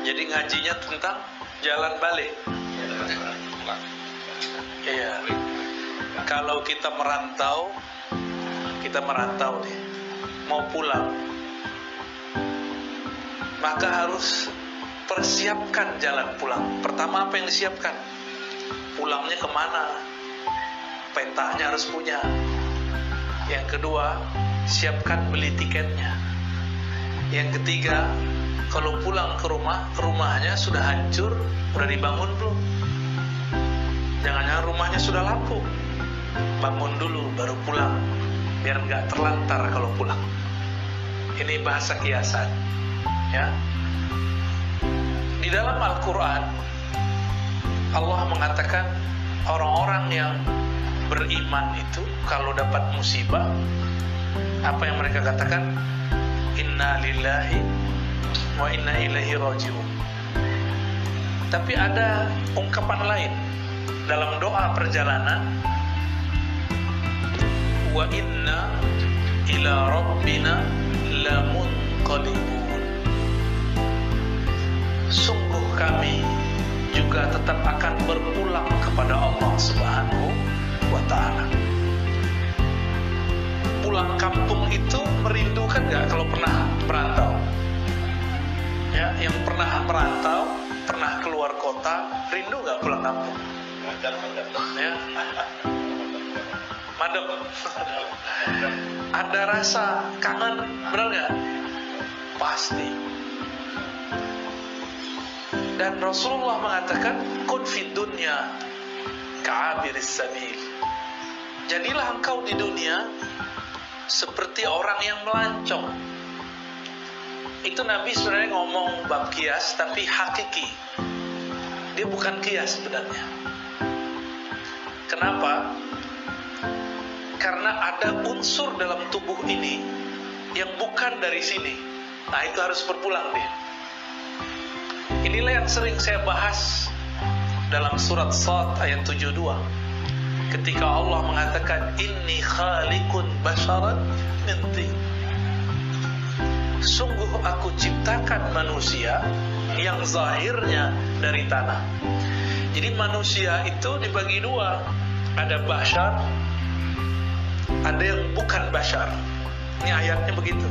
Jadi ngajinya tentang jalan balik. Iya. Kalau kita merantau nih, mau pulang, maka harus persiapkan jalan pulang. Pertama apa yang disiapkan? Pulangnya kemana? Petanya harus punya. Yang kedua, siapkan beli tiketnya. Yang ketiga, kalau pulang ke rumah, rumahnya sudah hancur, udah dibangun belum? Jangan-jangan rumahnya sudah lapuk. Bangun dulu baru pulang, biar nggak terlantar kalau pulang. Ini bahasa kiasan, ya. Di dalam Al-Quran, Allah mengatakan orang-orang yang beriman itu kalau dapat musibah, apa yang mereka katakan? Inna lillahi wa inna ilaihi raji'un. Tapi ada ungkapan lain dalam doa perjalanan, wa inna ila rabbina lamunqalibun. Sungguh kami juga tetap akan berpulang kepada Allah Subhanahu wa ta'ala. Pulang kampung itu merindukan gak kalau pernah merantau? Ya, yang pernah merantau, pernah keluar kota, rindu gak pulang kampung? Ya. Madem. Ada rasa kangen, benar gak? Pasti. Dan Rasulullah mengatakan, kun fid dunya ka'abiris sabil. Jadilah engkau di dunia seperti orang yang melancong. Itu Nabi sebenarnya ngomong bab kias, tapi hakiki. Dia bukan kias sebenarnya. Kenapa? Karena ada unsur dalam tubuh ini yang bukan dari sini. Nah, itu harus berpulang dia. Inilah yang sering saya bahas dalam surat Shad ayat 72. Ketika Allah mengatakan inni khaliqun basharan min tin. Sungguh aku ciptakan manusia yang zahirnya dari tanah. Jadi manusia itu dibagi dua. Ada bashar, ada yang bukan bashar. Ini ayatnya begitu.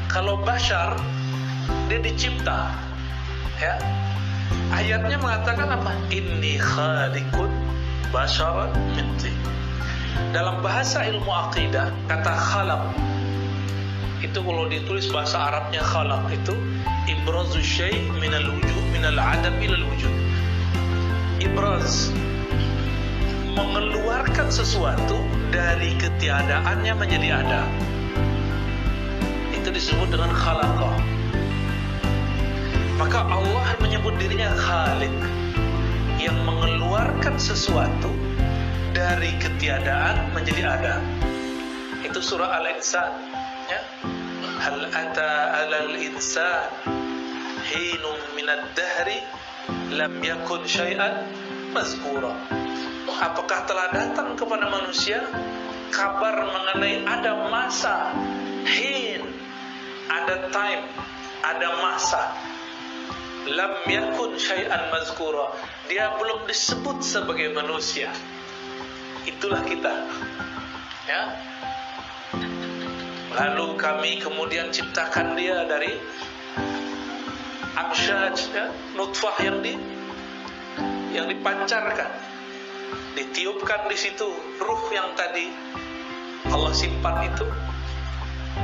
Kalau bashar, dia dicipta, ya. Ayatnya mengatakan apa? Inni khaliqun basharan min tin. Dalam bahasa ilmu akidah, kata khalaq itu kalau ditulis bahasa Arabnya khalaq itu ibrazu syai' minal wujud, minal adam ilal wujud. Ibraz, mengeluarkan sesuatu dari ketiadaannya menjadi ada. Itu disebut dengan khalaqah. Maka Allah menyebut dirinya Khaliq, yang mengeluarkan sesuatu dari ketiadaan menjadi ada. Itu surah Al-Insan, ya. Hal ata 'alal insan hinum minad dahri lam yakun syai'an mazkura. Apakah telah datang kepada manusia kabar mengenai ada masa, hin, ada time, ada masa, lam yakun syai'an mazkura, dia belum disebut sebagai manusia. Itulah kita, ya. Lalu kami kemudian ciptakan dia dari amsyaj, ya, nutfah yang dipancarkan, ditiupkan di situ ruh yang tadi Allah simpan itu,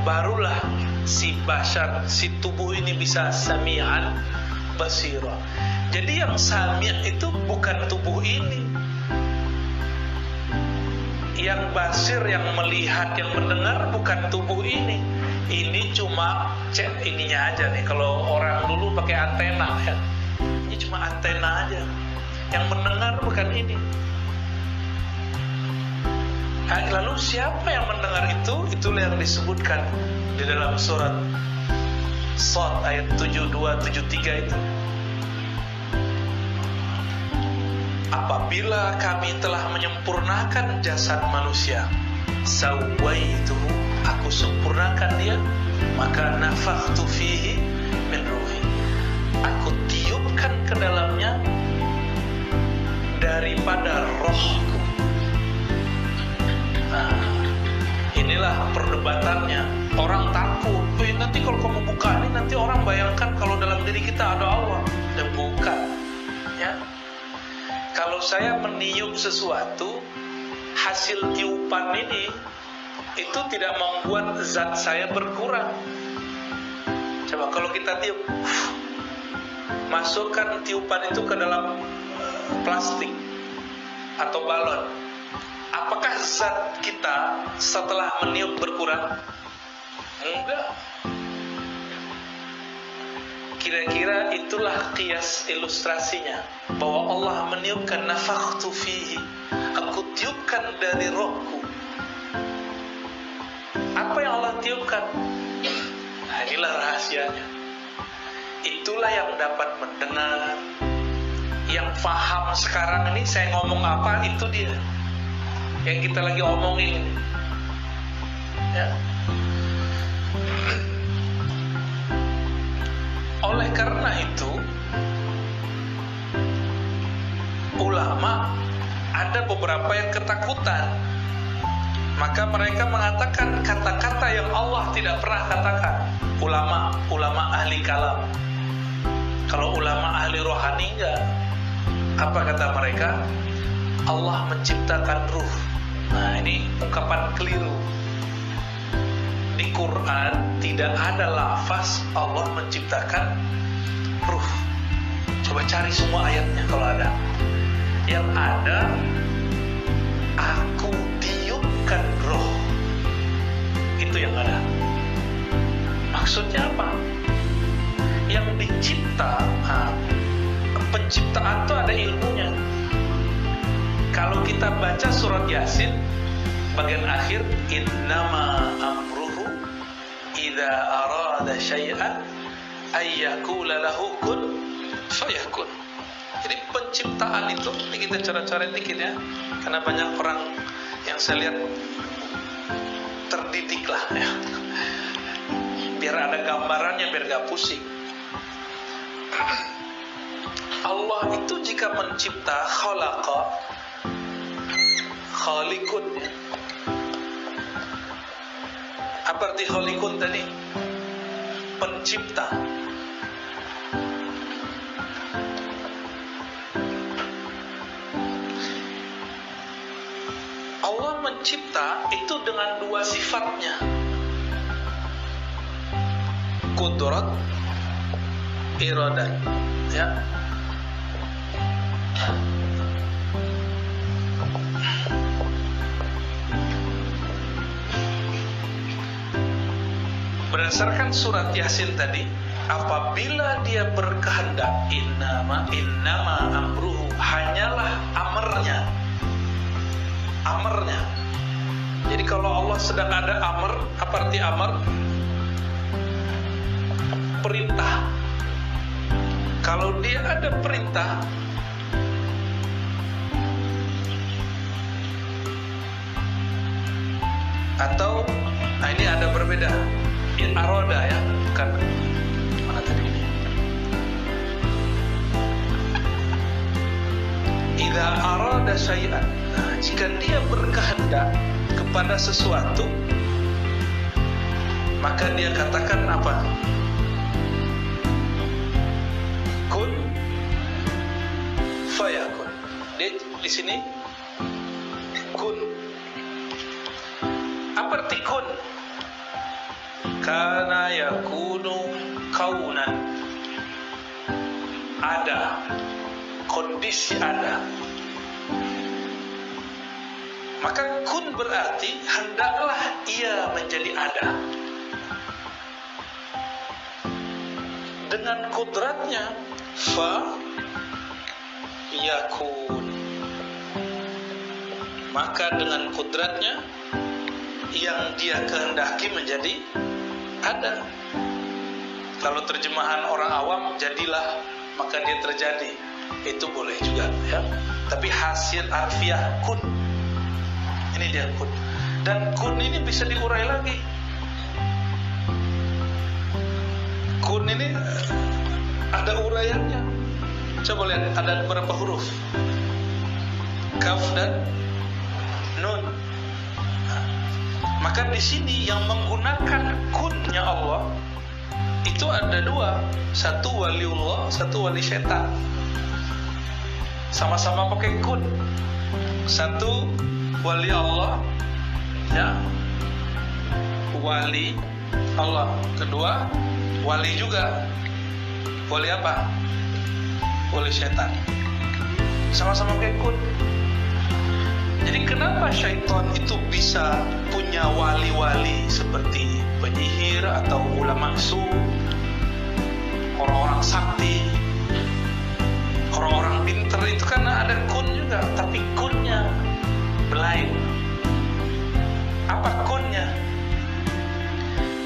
barulah si bashar, si tubuh ini bisa sami'an basira. Jadi yang sami' itu bukan tubuh ini. Yang basir, yang melihat, yang mendengar bukan tubuh ini. Ini cuma cek ininya aja nih. Kalau orang dulu pakai antena, ya. Ini cuma antena aja. Yang mendengar bukan ini. Lalu siapa yang mendengar itu? Itulah yang disebutkan di dalam surat Shad ayat 72-73 itu. Apabila kami telah menyempurnakan jasad manusia, sawaituhu, aku sempurnakan dia, maka nafakhtu fihi min ruhi, aku tiupkan ke dalamnya daripada rohku. Nah, inilah perdebatannya. Orang takut, nanti kalau kamu buka ini, nanti orang bayangkan kalau dalam diri kita ada Allah. Dan bukan, ya. Kalau saya meniup sesuatu, hasil tiupan ini itu tidak membuat zat saya berkurang. Coba kalau kita tiup, masukkan tiupan itu ke dalam plastik atau balon, apakah zat kita setelah meniup berkurang? Enggak. Kira-kira itulah kias ilustrasinya, bahwa Allah meniupkan, nafakhtu fihi, aku tiupkan dari rohku. Apa yang Allah tiupkan? Nah, inilah rahasianya. Itulah yang dapat mendengar, yang paham sekarang ini saya ngomong apa, itu dia yang kita lagi omongin, ya. Oleh karena itu, ulama ada beberapa yang ketakutan, maka mereka mengatakan kata-kata yang Allah tidak pernah katakan. Ulama ahli kalam. Kalau ulama ahli rohani enggak. Apa kata mereka? Allah menciptakan ruh. Nah, ini ungkapan keliru. Di Quran tidak ada lafaz Allah menciptakan ruh. Coba cari semua ayatnya kalau ada. Yang ada, aku tiupkan roh. Itu yang ada. Maksudnya apa? Yang dicipta, penciptaan itu ada ilmunya. Kalau kita baca surat Yasin bagian akhir, innama amruhu idza arada syai'an ayyakula lahu kun fayakun. Jadi penciptaan itu, ini kita cara-cara dikit ya, karena banyak orang yang saya lihat terdidik lah ya, biar ada gambarannya, biar gak pusing. Allah itu jika mencipta, khalaqa, khalikun. Apa arti khalikun tadi? Pencipta. Allah mencipta itu dengan dua sifatnya, kudrat, iradat, ya. Berdasarkan surat Yasin tadi, apabila dia berkehendak, innama amruhu, hanyalah amarnya. Jadi kalau Allah sedang ada amar, apa arti amar? Perintah. Kalau dia ada perintah, atau ini ada berbeda. Aroda ya, bukan mana tadi ini. Idza arada syai'an, jika dia berkehendak kepada sesuatu, maka dia katakan apa? Kun fayakun. Dia di sini kun. Apa arti kun? Kana yakunu kaunan. Ada, kondisi ada. Maka kun berarti hendaklah ia menjadi ada. Dengan kudratnya, fa yakun. Maka dengan kudratnya, yang dia kehendaki menjadi ada. Kalau terjemahan orang awam, jadilah, maka dia terjadi. Itu boleh juga ya. Tapi hasil harfiah kun. Ini dia kun. Dan kun ini bisa diurai lagi. Kun ini ada uraiannya. Coba lihat, ada berapa huruf? Kaf dan nun. Maka di sini yang menggunakan kunnya Allah itu ada dua, satu waliullah, satu wali setan. Sama-sama pakai kun. Satu wali Allah, ya, wali Allah. Kedua wali juga. Wali apa? Wali setan. Sama-sama pakai kun. Jadi kenapa syaitan itu bisa punya wali-wali seperti penyihir atau ulama su, orang-orang sakti, orang-orang pinter itu karena ada kun juga, tapi kunnya lain. Apa kunnya?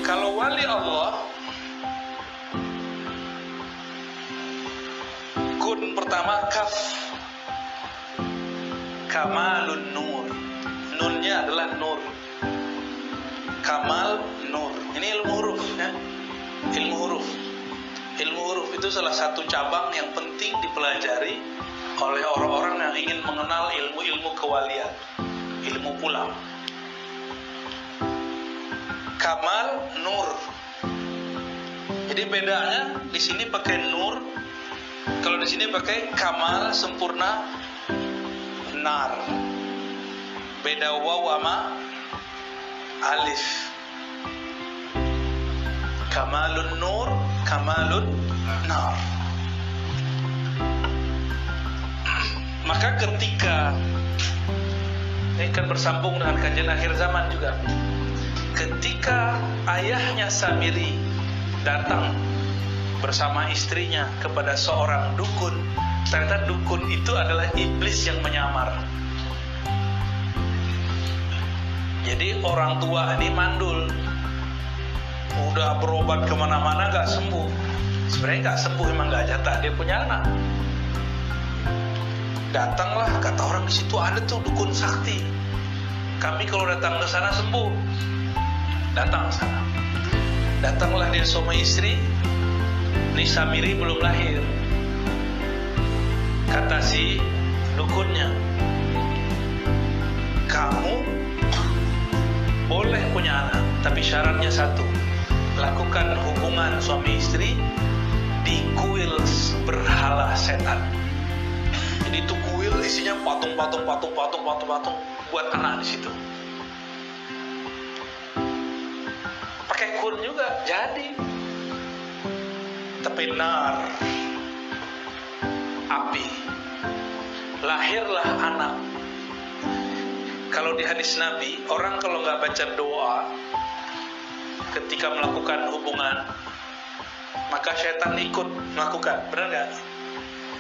Kalau wali Allah, kun pertama kaf, kamalun nur. Nunnya adalah nur. Kamal nur. Ini ilmu huruf, ya. Ilmu huruf. Ilmu huruf itu salah satu cabang yang penting dipelajari oleh orang-orang yang ingin mengenal ilmu-ilmu kewalian, ilmu pulang. Kamal nur. Jadi bedanya di sini pakai nur, kalau di sini pakai kamal sempurna nar. Beda waw sama alif. Kamalun nur, kamalun nar. Maka ketika ini kan bersambung dengan kajian akhir zaman juga. Ketika ayahnya Samiri datang bersama istrinya kepada seorang dukun, ternyata dukun itu adalah iblis yang menyamar. Jadi orang tua ini mandul, udah berobat kemana-mana gak sembuh. Sebenarnya gak sembuh, emang gak jatah dia punya anak. Datanglah, kata orang di situ ada tuh dukun sakti. Kami kalau datang ke sana sembuh. Datang ke sana. Datanglah dia sama istri. Ini Samiri belum lahir. Kata si dukunnya, kamu boleh punya anak, tapi syaratnya satu, lakukan hubungan suami istri di kuil berhala setan. Jadi itu kuil isinya patung buat anak di situ. Pakai kun juga jadi. Tapi nar, api. Lahirlah anak. Kalau di hadis Nabi, orang kalau nggak baca doa ketika melakukan hubungan, maka setan ikut melakukan. Benar nggak?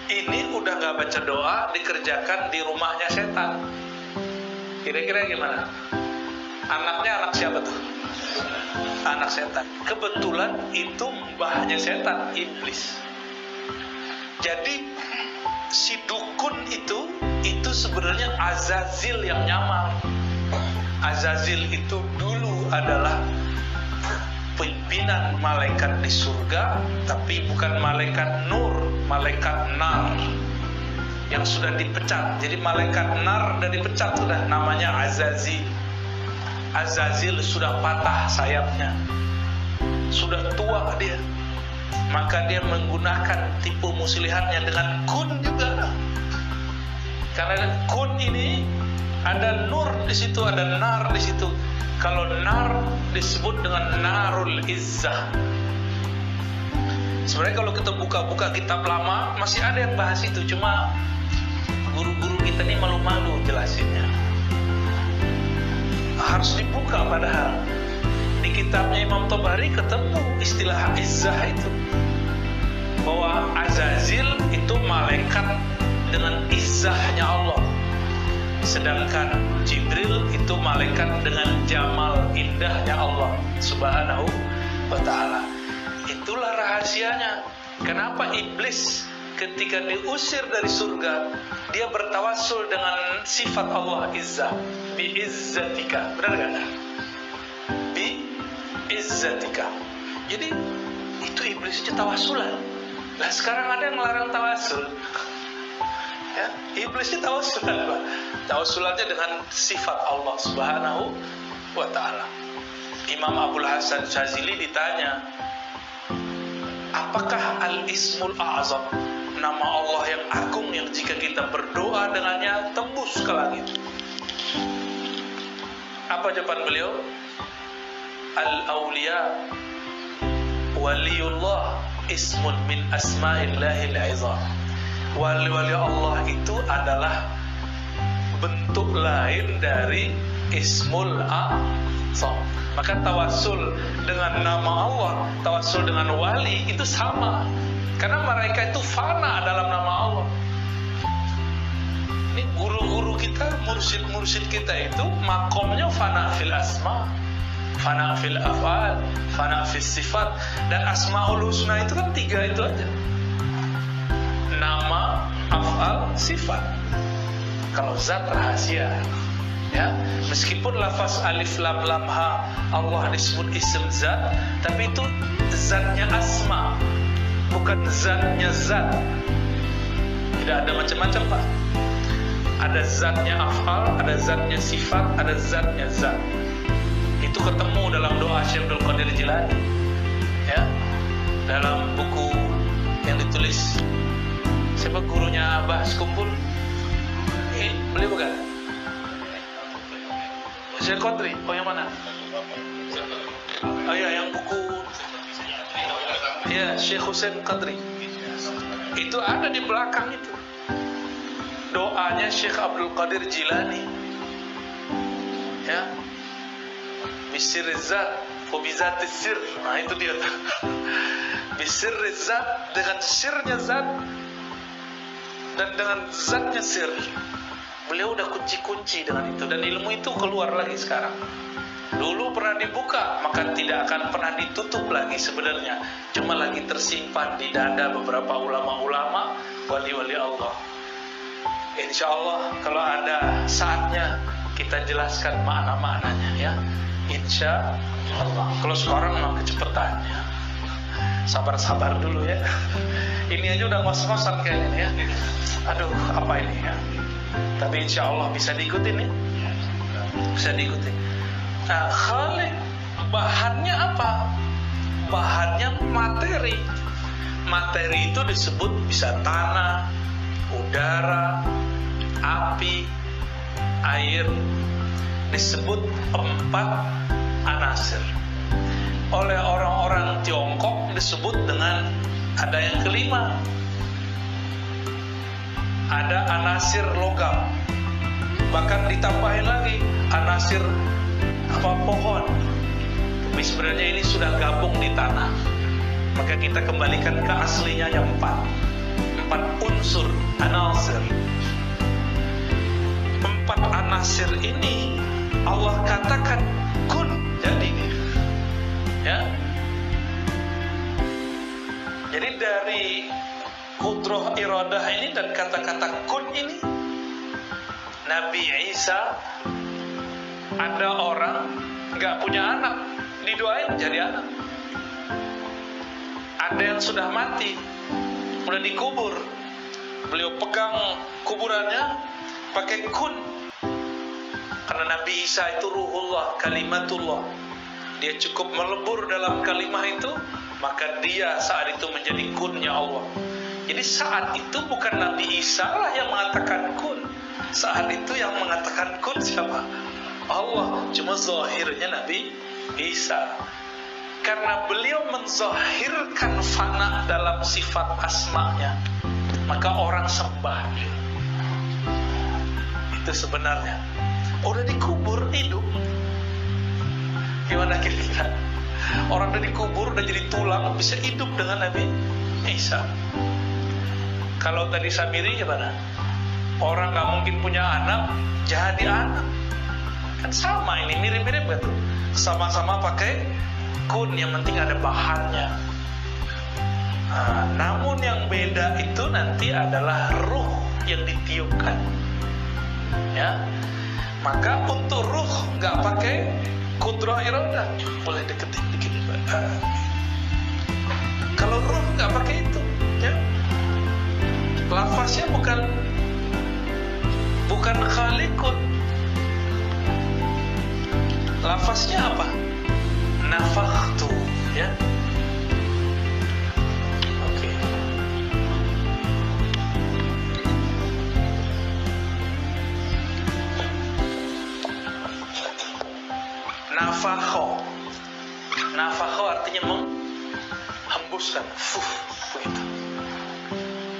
Ini udah nggak baca doa, dikerjakan di rumahnya setan. Kira-kira gimana? Anaknya anak siapa tuh? Anak setan. Kebetulan itu mbahnya setan, iblis. Jadi si dukun itu sebenarnya Azazil yang nyamar. Azazil itu dulu adalah pimpinan malaikat di surga, tapi bukan malaikat nur, malaikat nar yang sudah dipecat. Jadi malaikat nar sudah dipecat, sudah namanya Azazil. Azazil sudah patah sayapnya, sudah tua dia. Maka dia menggunakan tipu muslihatnya dengan kun juga. Karena kun ini ada nur di situ, ada nar di situ. Kalau nar disebut dengan narul izzah. Sebenarnya kalau kita buka-buka kitab lama masih ada yang bahas itu, cuma guru-guru kita ini malu-malu jelasinnya. Harus dibuka padahal. Di kitabnya Imam Tabari ketemu istilah izzah itu, bahwa Azazil itu malaikat dengan izzahnya Allah, sedangkan Jibril itu malaikat dengan jamal indahnya Allah Subhanahu wa ta'ala. Itulah rahasianya. Kenapa iblis ketika diusir dari surga, dia bertawassul dengan sifat Allah izzah, bi izzatika. Benar gak? Bi izzatika. Jadi itu iblis itu tawassulan. Nah sekarang ada yang melarang tawasul. Ya, iblisnya tawasul apa? Tawasulannya dengan sifat Allah Subhanahu wa Ta'ala. Imam Abul Hasan Syazili ditanya, apakah Al-Ismul A'zam, nama Allah yang agung yang jika kita berdoa dengannya tembus ke langit? Apa jawaban beliau? Al-Awliya Waliullah ismun min asma'illahil izam. Wali-wali Allah itu adalah bentuk lain dari Ismul A'zam. Maka tawasul dengan nama Allah, tawasul dengan wali itu sama. Karena mereka itu fana dalam nama Allah. Ini guru-guru kita, mursyid-mursyid kita itu makomnya fana fil asma, fana fil af'al, fana fil sifat. Dan asmaul husna itu kan 3 itu aja. Nama, af'al, sifat. Kalau zat rahasia. Ya, meskipun lafaz alif lam lam ha Allah disebut isim zat, tapi itu zatnya asma, bukan zatnya zat. Tidak ada macam-macam, Pak. Ada zatnya af'al, ada zatnya sifat, ada zatnya zat. Itu ketemu dalam doa Syekh Abdul Qadir Jilani. Ya, dalam buku yang ditulis siapa gurunya Abah Sekumpul? Beliau bukan? Syekh Qadri, oh yang mana? Oh ya, yang buku ya Syekh Husain Qadri. Itu ada di belakang itu. Doanya Syekh Abdul Qadir Jilani. Ya. Bisir zat, wa bizatis sir. Nah, itu dia. Bisir zat, dengan sirnya zat dan dengan zatnya sir. Beliau udah kunci-kunci dengan itu, dan ilmu itu keluar lagi sekarang. Dulu pernah dibuka, maka tidak akan pernah ditutup lagi sebenarnya. Cuma lagi tersimpan di dada beberapa ulama-ulama, wali-wali Allah. Insya Allah kalau ada saatnya kita jelaskan makna-maknanya ya. Insya Allah. Kalau sekarang memang kecepatannya. Sabar-sabar dulu ya. Ini aja udah ngos-ngosan kayaknya ya. Aduh, apa ini ya? Tapi insya Allah bisa diikutin ya. Bisa diikutin. Nah, khalik bahannya apa? Bahannya materi. Materi itu disebut bisa tanah, udara, api, air. Disebut 4 anasir. Oleh orang-orang Tiongkok disebut dengan ada yang kelima. Ada anasir logam. Bahkan ditambahin lagi anasir pohon. Tapi sebenarnya ini sudah gabung di tanah. Maka kita kembalikan ke aslinya yang 4 unsur anasir. 4 anasir ini Allah katakan kun, jadi ya. Jadi dari kudrah iradah ini dan kata-kata kun ini, Nabi Isa, ada orang nggak punya anak, didoain jadi anak. Ada yang sudah mati, udah dikubur, beliau pegang kuburannya pakai kun. Karena Nabi Isa itu ruhullah, kalimatullah. Dia cukup melebur dalam kalimah itu, maka dia saat itu menjadi kunnya Allah. Jadi saat itu bukan Nabi Isa lah yang mengatakan kun. Saat itu yang mengatakan kun siapa? Allah. Cuma zahirnya Nabi Isa. Karena beliau menzahirkan fana dalam sifat asma'nya, maka orang sembah dia. Itu sebenarnya. Udah dikubur, hidup. Gimana kira-kira? Orang udah dikubur, udah jadi tulang, bisa hidup dengan Nabi Isa. Kalau tadi Samiri gimana? Orang gak mungkin punya anak, jadi anak. Kan sama ini, mirip-mirip kan tuh. Sama-sama pakai kun, yang penting ada bahannya. Nah, namun yang beda itu nanti adalah ruh yang ditiupkan. Ya. Maka untuk ruh nggak pakai kudrah iradah, boleh deketin dikit. Kalau ruh nggak pakai itu, ya lafaznya bukan khaliqun. Lafaznya apa? Nafakhtu, ya. Oke. Nafakho. Nafakho artinya menghembuskan. Begitu.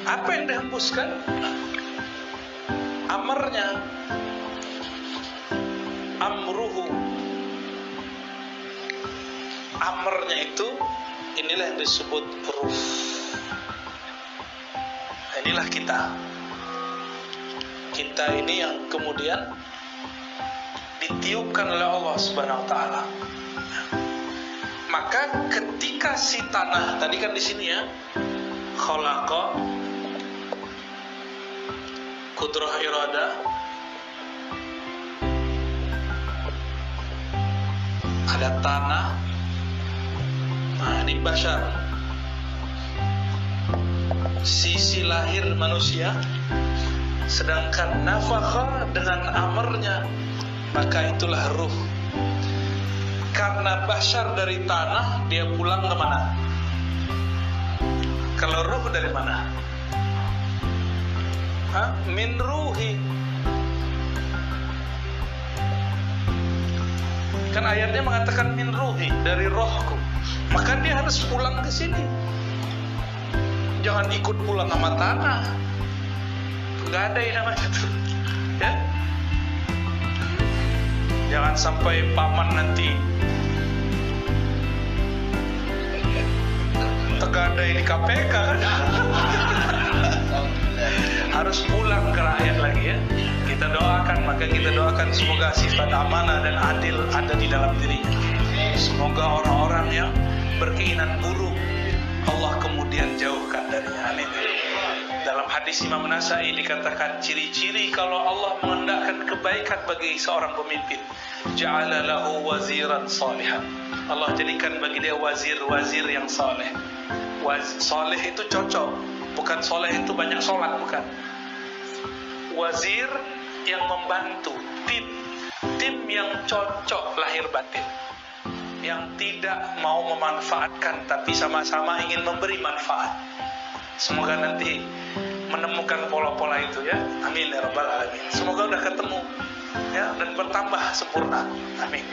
Apa yang dihembuskan? Amarnya. Amruhu. Amarnya itu, inilah yang disebut ruh. Inilah kita. Kita ini yang kemudian ditiupkan oleh Allah Subhanahu wa taala. Maka ketika si tanah, tadi kan di sini ya, khalaqa, qudrah irada, ada tanah, nah ini bashar, sisi lahir manusia, sedangkan nafakha dengan amarnya, maka itulah ruh. Karena bashar dari tanah, dia pulang ke mana? Kalau ruh dari mana? Min ruhi. Kan ayatnya mengatakan min ruhi, dari rohku. Maka dia harus pulang ke sini. Jangan ikut pulang sama tanah. Gak ada yang namanya itu, ya. Jangan sampai paman nanti tegadai di KPK kan? Harus pulang ke rakyat lagi, ya. Kita doakan, maka kita doakan semoga sifat amanah dan adil ada di dalam dirinya. Semoga orang-orang yang berkeinginan buruk Allah kemudian jauhkan darinya. Amin. Dalam hadis Imam Nasai dikatakan ciri-ciri kalau Allah mengendakkan kebaikan bagi seorang pemimpin, ja'ala lahu waziran salihan. Allah jadikan bagi dia wazir-wazir yang saleh. Saleh itu cocok, bukan soleh itu banyak sholat, bukan. Wazir yang membantu, tim yang cocok lahir batin, yang tidak mau memanfaatkan tapi sama-sama ingin memberi manfaat. Semoga nanti menemukan pola-pola itu, ya. Amin ya rabbal alamin. Semoga udah ketemu, ya, dan bertambah sempurna. Amin.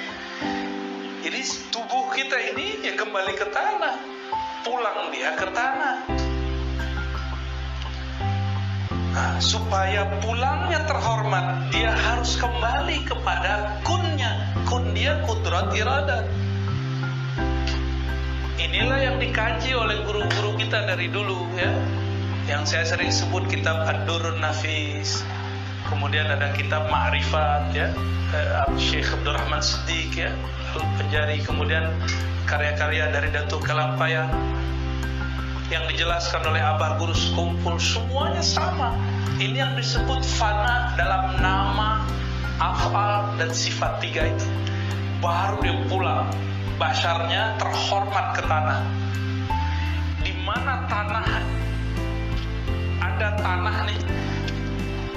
Jadi tubuh kita ini ya kembali ke tanah, pulang dia ke tanah. Nah, supaya pulangnya terhormat, dia harus kembali kepada kunnya. Kun dia kudrat iradat. Inilah yang dikaji oleh guru-guru kita dari dulu, ya. Yang saya sering sebut kitab Ad-Durrun Nafis. Kemudian ada kitab Ma'rifat, ya, Syekh Abdul Rahman Siddiq, ya, Penjari. Kemudian karya-karya dari Datuk Kalampayan yang dijelaskan oleh Abah Guru Sekumpul, semuanya sama. Ini yang disebut fana dalam nama, af'al, dan sifat tiga itu. Baru dia pulang, basharnya terhormat ke tanah. Di mana tanah, ada tanah nih,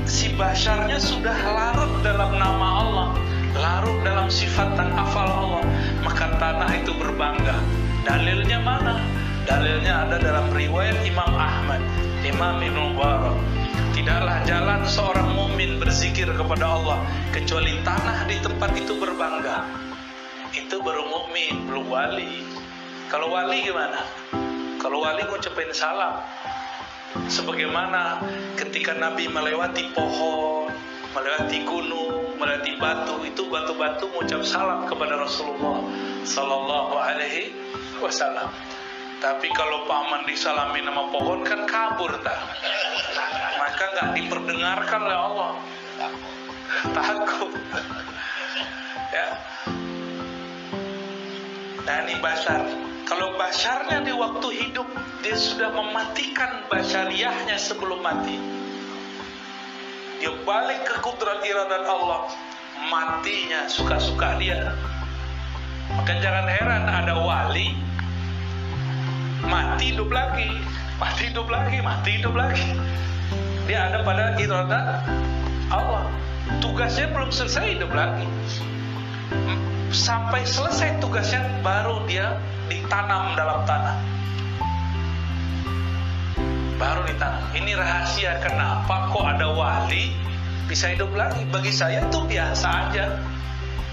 si basharnya sudah larut dalam nama Allah, larut dalam sifat dan afal Allah, maka tanah itu berbangga. Dalilnya mana? Dalilnya ada dalam riwayat Imam Ahmad, Imam Ibn Mubarak. Tidaklah jalan seorang mukmin berzikir kepada Allah kecuali tanah di tempat itu berbangga. Itu baru mukmin, belum wali. Kalau wali gimana? Kalau wali ngucapin salam. Sebagaimana ketika Nabi melewati pohon, melewati gunung, melewati batu, itu batu-batu mengucap salam kepada Rasulullah Sallallahu Alaihi Wasallam. Tapi kalau paman disalami nama pohon kan kabur tak, maka nggak diperdengarkan oleh Allah. Takut, ya. Nah ini bashar. Kalau basharnya di waktu hidup dia sudah mematikan basyariahnya sebelum mati, dia balik ke kudrat iradat Allah, matinya suka-suka dia. Maka jangan heran ada wali mati hidup lagi, mati hidup lagi, mati hidup lagi. dia ada pada iradat Allah. Tugasnya belum selesai, hidup lagi. Sampai selesai tugasnya baru dia ditanam dalam tanah. Baru ditanam. Ini rahasia kenapa kok ada wali bisa hidup lagi. Bagi saya itu biasa aja,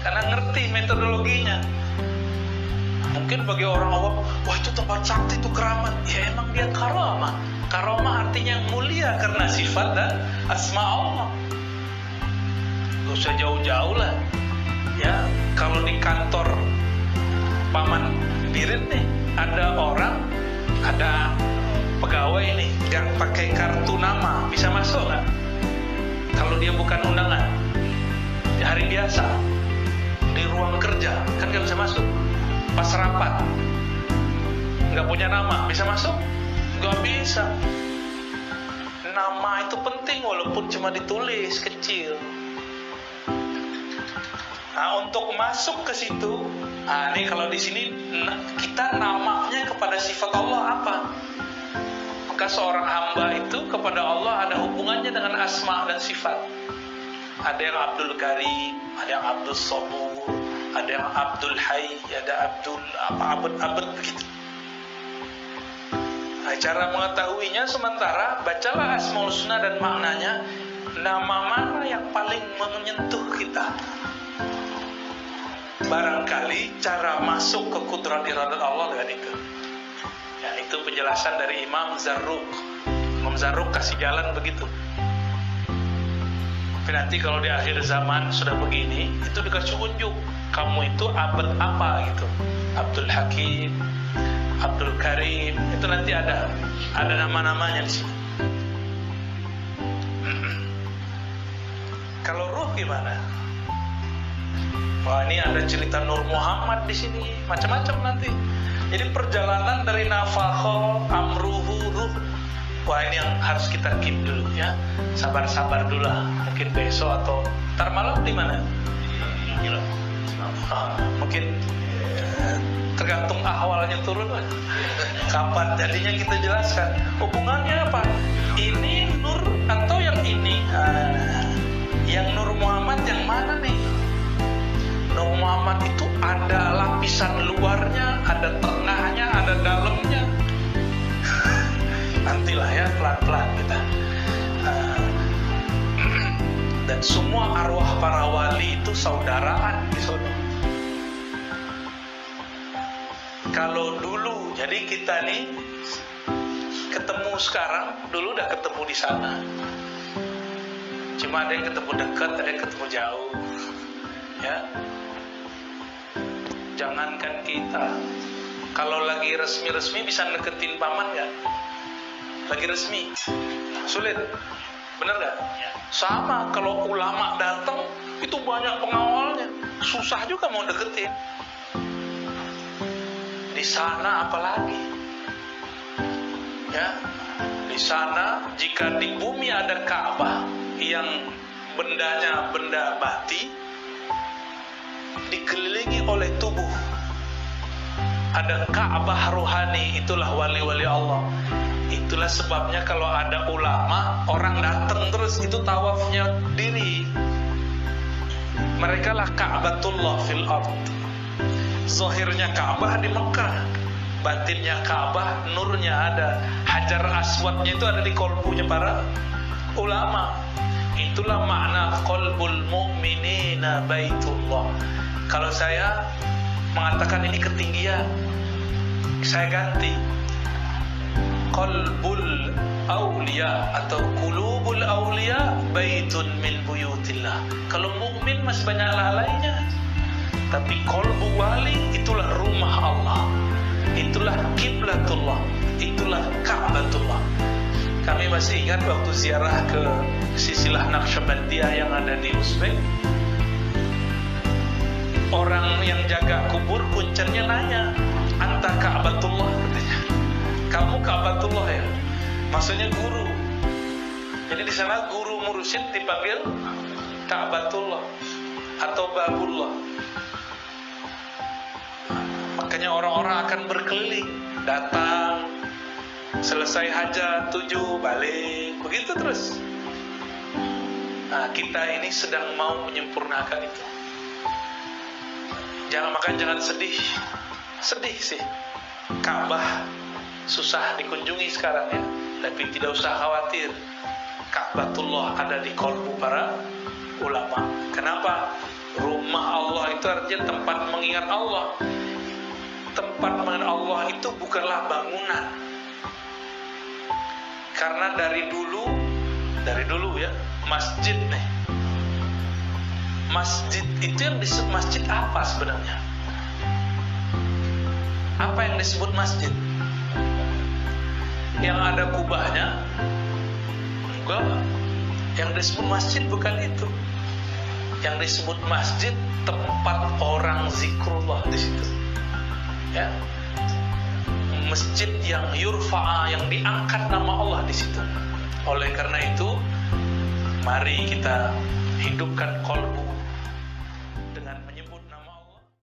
karena ngerti metodologinya. Mungkin bagi orang awam, wah itu tempat sakti, itu keramat. Ya emang dia karamah. Karamah artinya yang mulia karena sifat dan asma Allah. Gak usah jauh-jauh lah. Ya, kalau di kantor Paman Birin nih, ada orang, ada pegawai nih yang pakai kartu nama, bisa masuk nggak? Kalau dia bukan undangan, di hari biasa, di ruang kerja, kan nggak bisa masuk. Pas rapat, nggak punya nama, bisa masuk? Nggak bisa. Nama itu penting walaupun cuma ditulis kecil. Nah, untuk masuk ke situ, ini kalau di sini kita namanya kepada sifat Allah apa? Maka seorang hamba itu kepada Allah ada hubungannya dengan asma dan sifat. Ada yang Abdul Karim, ada yang Abdul Sabur, ada yang Abdul Hayy, ada Abdul abad begitu. Nah, cara mengetahuinya sementara bacalah Asmaul Husna dan maknanya, nama mana yang paling menyentuh kita. Barangkali cara masuk ke kudrat iradat Allah dengan itu. Ya, itu penjelasan dari Imam Zarruq. Imam Zarruq kasih jalan begitu. Tapi nanti kalau di akhir zaman sudah begini, itu dikasih unjuk. Kamu itu abad apa gitu. Abdul Hakim, Abdul Karim, itu nanti ada nama-namanya di sini. Kalau ruh gimana? Wah, ini ada cerita Nur Muhammad di sini, macam-macam nanti. Jadi perjalanan dari nafakho, amruhu, ruh. Wah, ini yang harus kita keep dulu ya. Sabar-sabar dulu lah. Mungkin besok atau ntar malam di mana? Mungkin tergantung ahwalnya turun lah. Kapan jadinya kita jelaskan. Hubungannya apa? Ini Nur atau yang ini? Yang Nur Muhammad yang mana nih? Nur Muhammad itu ada lapisan luarnya, ada tengahnya, ada dalamnya. Nantilah ya, pelan-pelan kita. Dan semua arwah para wali itu saudaraan di sana. Kalau dulu, jadi kita nih ketemu sekarang, dulu udah ketemu di sana. Cuma ada yang ketemu dekat, ada yang ketemu jauh. Ya. Jangankan kita, kalau lagi resmi-resmi bisa deketin paman nggak? Lagi resmi, sulit, bener nggak? Ya. Sama, kalau ulama datang itu banyak pengawalnya, susah juga mau deketin. Di sana apalagi? Ya, di sana jika di bumi ada Ka'bah yang bendanya benda bati, dikelilingi oleh tubuh, ada Ka'bah rohani, itulah wali-wali Allah. Itulah sebabnya kalau ada ulama, orang datang terus, itu tawafnya diri. Mereka lah Ka'batullah fil ard. Zahirnya Ka'bah di Mekah, batinnya Ka'bah, nurnya ada. Hajar aswadnya itu ada di kolbunya para ulama. Itulah makna qalbul mu'minina baitullah. Kalau saya mengatakan ini ketinggian, saya ganti qalbul awliya atau qulubul awliya baitun min buyutillah. Kalau mukmin masih banyak lalainya, tapi qalbu wali itulah rumah Allah, itulah kiblatullah, itulah Ka'batullah. Kami masih ingat waktu ziarah ke silsilah Naqsyabandiyah yang ada di Uzbek. Orang yang jaga kubur kuncernya nanya, "Anta Ka'batullah?" katanya. "Kamu Ka'batullah ya?" Maksudnya guru. Jadi di sana guru mursyid dipanggil Ka'batullah atau Babullah. Makanya orang-orang akan berkeliling, datang, selesai hajat 7 balik, begitu. begitu terus. Nah, kita ini sedang mau menyempurnakan itu. Jangan sedih. Sedih sih. Ka'bah susah dikunjungi sekarang ya, tapi tidak usah khawatir. Ka'batullah ada di kolbu para ulama. Kenapa? Rumah Allah itu artinya tempat mengingat Allah. Tempat mengingat Allah itu bukanlah bangunan. Karena dari dulu ya, masjid nih. Masjid itu yang disebut masjid apa sebenarnya? Apa yang disebut masjid? Yang ada kubahnya? Enggak. Yang disebut masjid bukan itu. Yang disebut masjid tempat orang zikrullah di situ. Ya. Masjid yang yurfa'a, yang diangkat nama Allah di situ. Oleh karena itu, mari kita hidupkan kolbu